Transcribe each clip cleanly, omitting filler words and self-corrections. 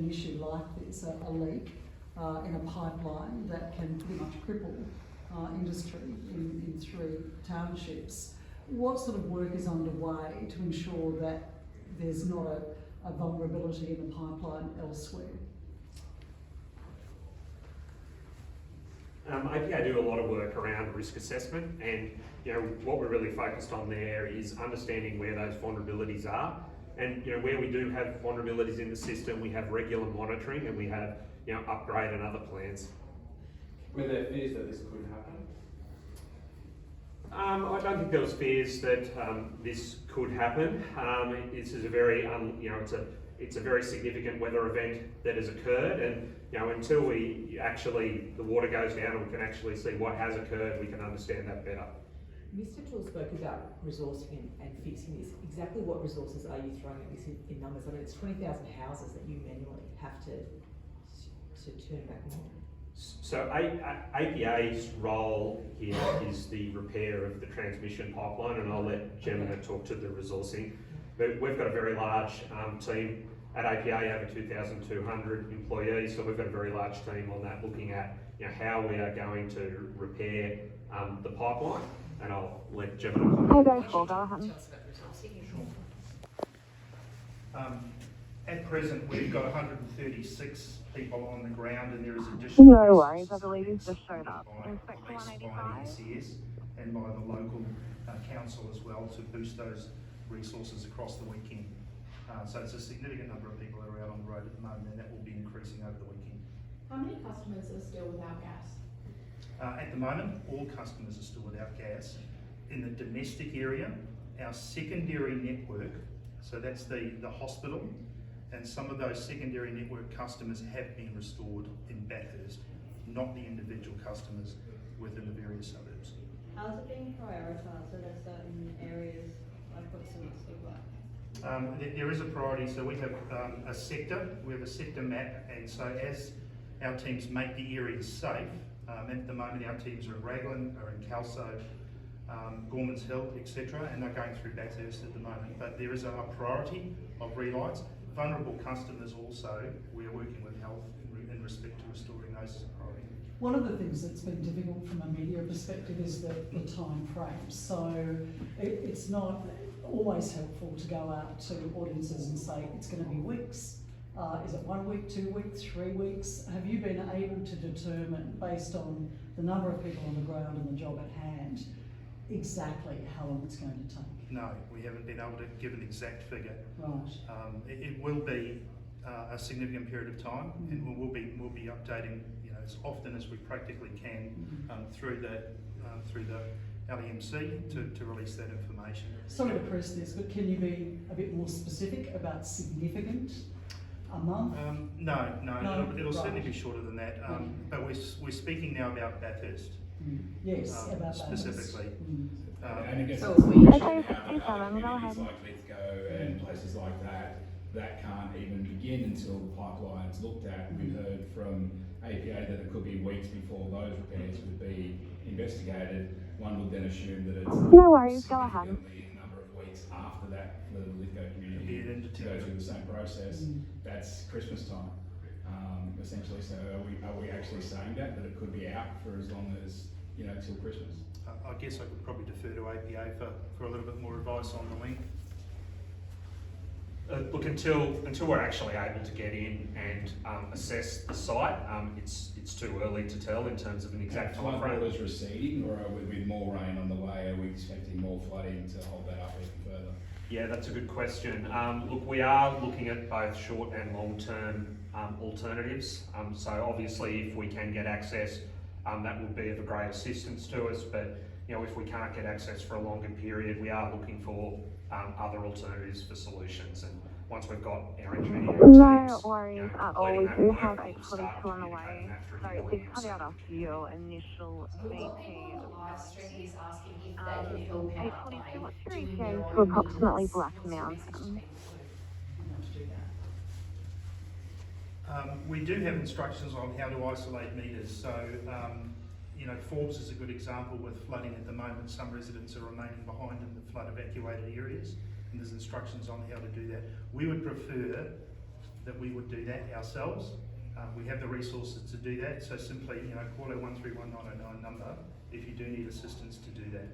an issue like this, a leak in a pipeline that can pretty much cripple industry in 3 townships. What sort of work is underway to ensure that there's not a vulnerability in the pipeline elsewhere? APA do a lot of work around risk assessment, and what we're really focused on there is understanding where those vulnerabilities are, and where we do have vulnerabilities in the system, we have regular monitoring and we have upgrade and other plans. Were there fears that this could happen? I don't think there was fears that this could happen. This is a very, it's a very significant weather event that has occurred, and until the water goes down and we can actually see what has occurred, we can understand that better. Mr. Toole spoke about resourcing and fixing this. Exactly what resources are you throwing at this in numbers? I mean, it's 20,000 houses that you manually have to turn back on. So APA's role here is the repair of the transmission pipeline, and I'll let Gemma talk to the resourcing. But we've got a very large team at APA, over 2,200 employees, so we've got a very large team on that, looking at how we are going to repair the pipeline, and I'll let Gemma comment. At present, we've got 136 people on the ground, and there is additional. No worries, I believe he's just showed up. Inspector 185. NCS and by the local council as well, to boost those resources across the weekend. So it's a significant number of people that are out on the road at the moment, and that will be increasing over the weekend. How many customers are still without gas? At the moment, all customers are still without gas. In the domestic area, our secondary network, so that's the hospital, and some of those secondary network customers have been restored in Bathurst, not the individual customers within the various suburbs. How's it being prioritised? Are there certain areas like what's the next big one? There is a priority, so we have a sector, we have a sector map, and so as our teams make the areas safe, at the moment our teams are in Raglan, are in Kelso, Gormans Hill, etc., and they're going through Bathurst at the moment. But there is a priority of relights. Vulnerable customers also, we're working with health in respect to restoring those as a priority. One of the things that's been difficult from a media perspective is the time frame. So it's not always helpful to go out to audiences and say it's going to be weeks. Is it 1 week, 2 weeks, 3 weeks? Have you been able to determine, based on the number of people on the ground and the job at hand, exactly how long it's going to take? No, we haven't been able to give an exact figure. Right. It will be a significant period of time, and we'll be updating, as often as we practically can through the LEMC to release that information. Sorry to press this, but can you be a bit more specific about significant? A month? No, it'll certainly be shorter than that. But we're speaking now about Bathurst. Yes, about specifically. And I guess So communities like Lithgow and places like that can't even begin until the pipeline's looked at. We've heard from APA that it could be weeks before those repairs would be investigated. One would then assume that it's no worries, go ahead. significantly a number of weeks after that for the Lithgow community to go through the same process. That's Christmas time, essentially. So are we actually saying that it could be out for as long as till Christmas? I guess I could probably defer to APA for a little bit more advice on the length. Look, until we're actually able to get in and assess the site, it's too early to tell in terms of an exact time frame. Is receding, or with more rain on the way, are we expecting more flooding to hold that up even further? Yeah, that's a good question. Look, we are looking at both short and long-term alternatives. So obviously, if we can get access, that will be of a great assistance to us. But if we can't get access for a longer period, we are looking for other alternatives for solutions. And once we've got our engineering No worries at all. We do have a cottage on the way. So it did cut out after your initial VP. Live stream, he's asking if they can help out. 842, what's your ETA to approximately Black Mountain? We do have instructions on how to isolate meters. So, Forbes is a good example with flooding at the moment. Some residents are remaining behind in the flood evacuated areas, and there's instructions on how to do that. We would prefer that we would do that ourselves. We have the resources to do that, so simply, call our 131909 number if you do need assistance to do that.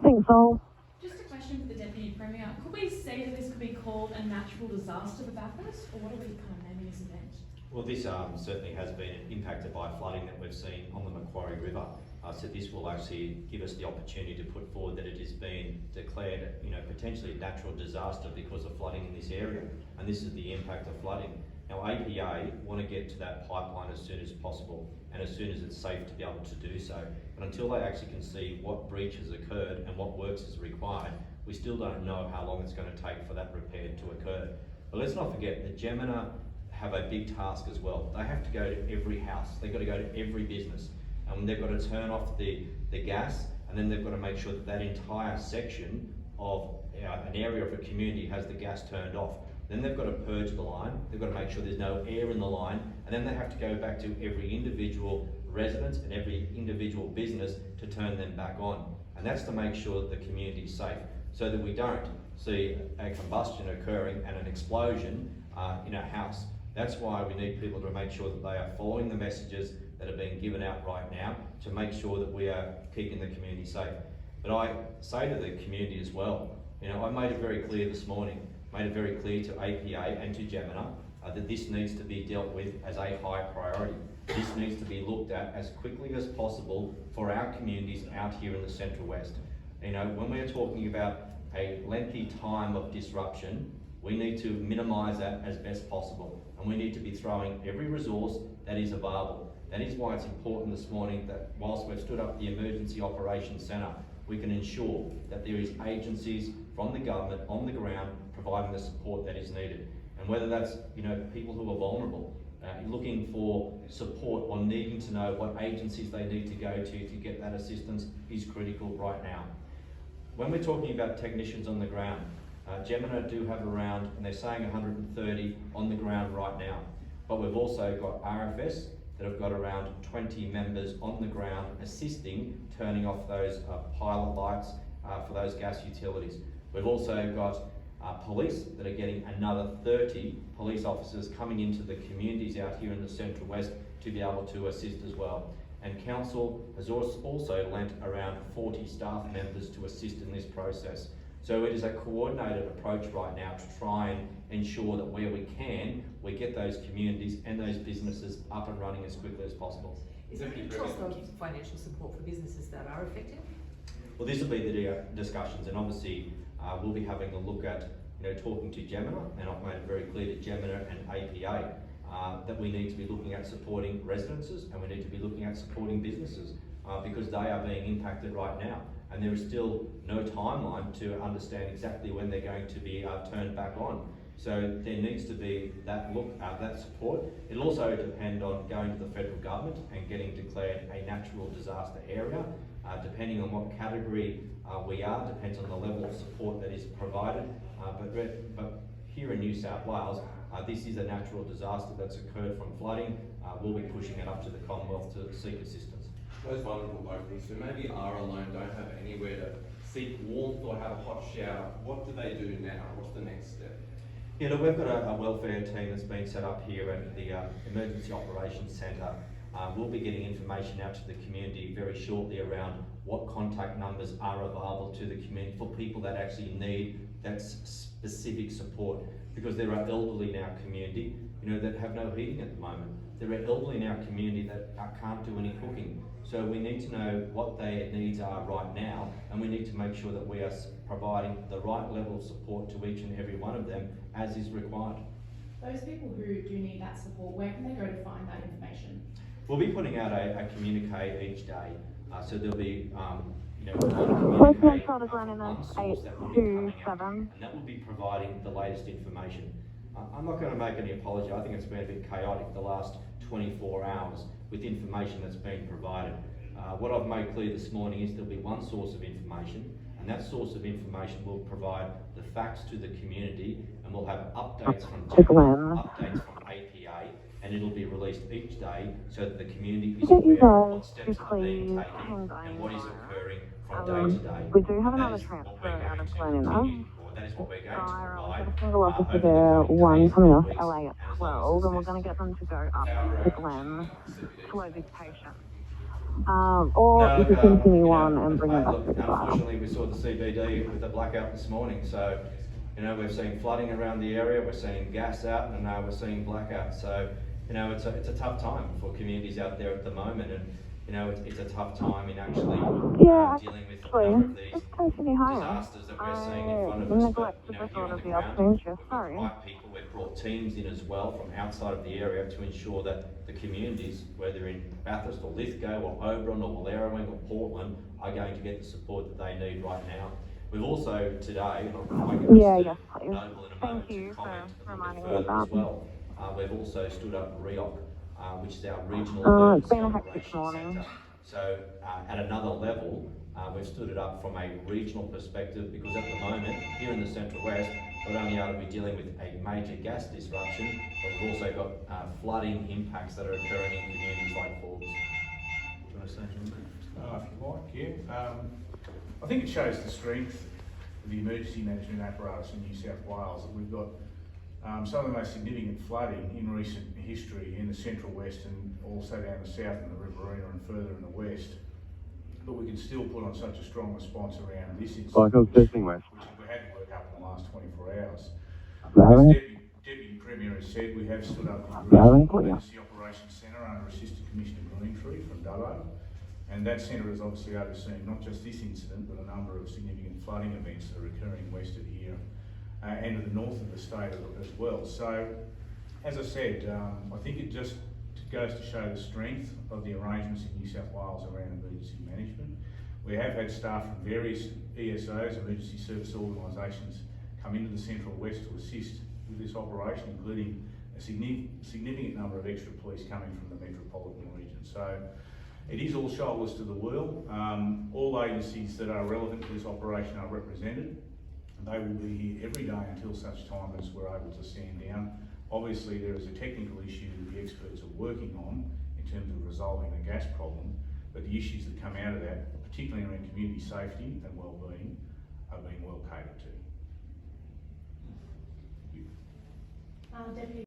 Thanks all. Just a question for the Deputy Premier. Could we say that this could be called a natural disaster for Bathurst, or what are we kind of naming this event? Well, this certainly has been impacted by flooding that we've seen on the Macquarie River. So this will actually give us the opportunity to put forward that it has been declared, potentially a natural disaster because of flooding in this area, and this is the impact of flooding. Now, APA want to get to that pipeline as soon as possible and as soon as it's safe to be able to do so. But until they actually can see what breach has occurred and what works is required, we still don't know how long it's going to take for that repair to occur. But let's not forget that Gemina have a big task as well. They have to go to every house, they've got to go to every business, and they've got to turn off the gas, and then they've got to make sure that that entire section of an area of a community has the gas turned off. Then they've got to purge the line, they've got to make sure there's no air in the line, and then they have to go back to every individual residence and every individual business to turn them back on. And that's to make sure that the community is safe, so that we don't see a combustion occurring and an explosion in a house. That's why we need people to make sure that they are following the messages that are being given out right now to make sure that we are keeping the community safe. But I say to the community as well, I made it very clear this morning, made it very clear to APA and to Gemina that this needs to be dealt with as a high priority. This needs to be looked at as quickly as possible for our communities out here in the Central West. When we're talking about a lengthy time of disruption, we need to minimise that as best possible, and we need to be throwing every resource that is available. That is why it's important this morning that whilst we've stood up the Emergency Operations Centre, we can ensure that there is agencies from the government on the ground providing the support that is needed. And whether that's people who are vulnerable, looking for support or needing to know what agencies they need to go to get that assistance is critical right now. When we're talking about technicians on the ground, Gemina do have around, and they're saying 130 on the ground right now, but we've also got RFS that have got around 20 members on the ground assisting turning off those pilot lights for those gas utilities. We've also got police that are getting another 30 police officers coming into the communities out here in the Central West to be able to assist as well. And Council has also lent around 40 staff members to assist in this process. So it is a coordinated approach right now to try and ensure that where we can, we get those communities and those businesses up and running as quickly as possible. Is there any cost of financial support for businesses that are affected? Well, this will be the discussions, and obviously we'll be having a look at, talking to Gemina, and I've made it very clear to Gemina and APA that we need to be looking at supporting residences and we need to be looking at supporting businesses because they are being impacted right now. And there is still no timeline to understand exactly when they're going to be turned back on. So there needs to be that look, that support. It'll also depend on going to the federal government and getting declared a natural disaster area. Depending on what category we are, depends on the level of support that is provided. But here in New South Wales, this is a natural disaster that's occurred from flooding. We'll be pushing it up to the Commonwealth to seek assistance. Those vulnerable locals who maybe are alone, don't have anywhere to seek warmth or have a hot shower, what do they do now? What's the next step? Yeah, look, we've got a welfare team that's been set up here at the Emergency Operations Centre. We'll be getting information out to the community very shortly around what contact numbers are available to the community for people that actually need that specific support, because there are elderly in our community, that have no heating at the moment. There are elderly in our community that can't do any cooking. So we need to know what their needs are right now, and we need to make sure that we are providing the right level of support to each and every one of them as is required. Those people who do need that support, where can they go to find that information? We'll be putting out a communique each day, so there'll be Postman Charter Glenina 827. and that will be providing the latest information. I'm not going to make any apology. I think it's been a bit chaotic the last 24 hours with information that's been provided. What I've made clear this morning is there'll be one source of information, and that source of information will provide the facts to the community, and we'll have updates from updates from APA, and it'll be released each day so that the community is aware of what steps are being taken and what is occurring from day to day. We do have And that another is what transfer we're out going of to Glenina. continue for that is what we're going to Fire, we've provide. got a single officer over the there, coming one days coming and off weeks, LA at and as 12, and we're long going to get them to go up Our, to Glen CBD. to these patients. Or No, you could continue on and bring them back look, to the bar. unfortunately, we saw the CBD with the blackout this morning, so, we're seeing flooding around the area, we're seeing gas out, and now we're seeing blackouts, so, it's a tough time for communities out there at the moment, and, it's a tough time in actually, Yeah, dealing with a number of these just continue home. disasters that we're seeing in I front of us, but, neglected the here thought on of the the ground, afternoon shift, we've got sorry. the right people, we've brought teams in as well from outside of the area to ensure that the communities, whether in Bathurst or Lithgow or Oberon or Wallerawang or Portland, are going to get the support that they need right now. We've also today, and I'll make it Yes, please. notable in a moment Thank you to for comment a little reminding bit me of further as that. well. We've also stood up REOC, which is our regional It's been a emergency hectic operations morning. centre. So at another level, we've stood it up from a regional perspective because at the moment, here in the Central West, not only are we dealing with a major gas disruption, but we've also got flooding impacts that are occurring in communities like Forbes. Do you want to say something? If you like, yeah. I think it shows the strength of the emergency management apparatus in New South Wales, that we've got some of the most significant flooding in recent history in the Central West and also down the south in the Riverina and further in the west. But we can still put on such a strong response around this incident, which we had to work up in the last 24 hours. As Deputy Premier has said, we have stood up the Regional Emergency Operations Centre under Assistant Commissioner Greentree from Dubbo. And that centre has obviously overseen not just this incident, but a number of significant flooding events that are occurring west of here and to the north of the state as well. So, as I said, I think it just goes to show the strength of the arrangements in New South Wales around emergency management. We have had staff from various ESOs, emergency service organisations, come into the Central West to assist with this operation, including a significant number of extra police coming from the metropolitan region. So, it is all shoulders to the wheel. All agencies that are relevant to this operation are represented. They will be here every day until such time as we're able to stand down. Obviously, there is a technical issue that the experts are working on in terms of resolving the gas problem, but the issues that come out of that, particularly around community safety and well-being, are being well catered to. Deputy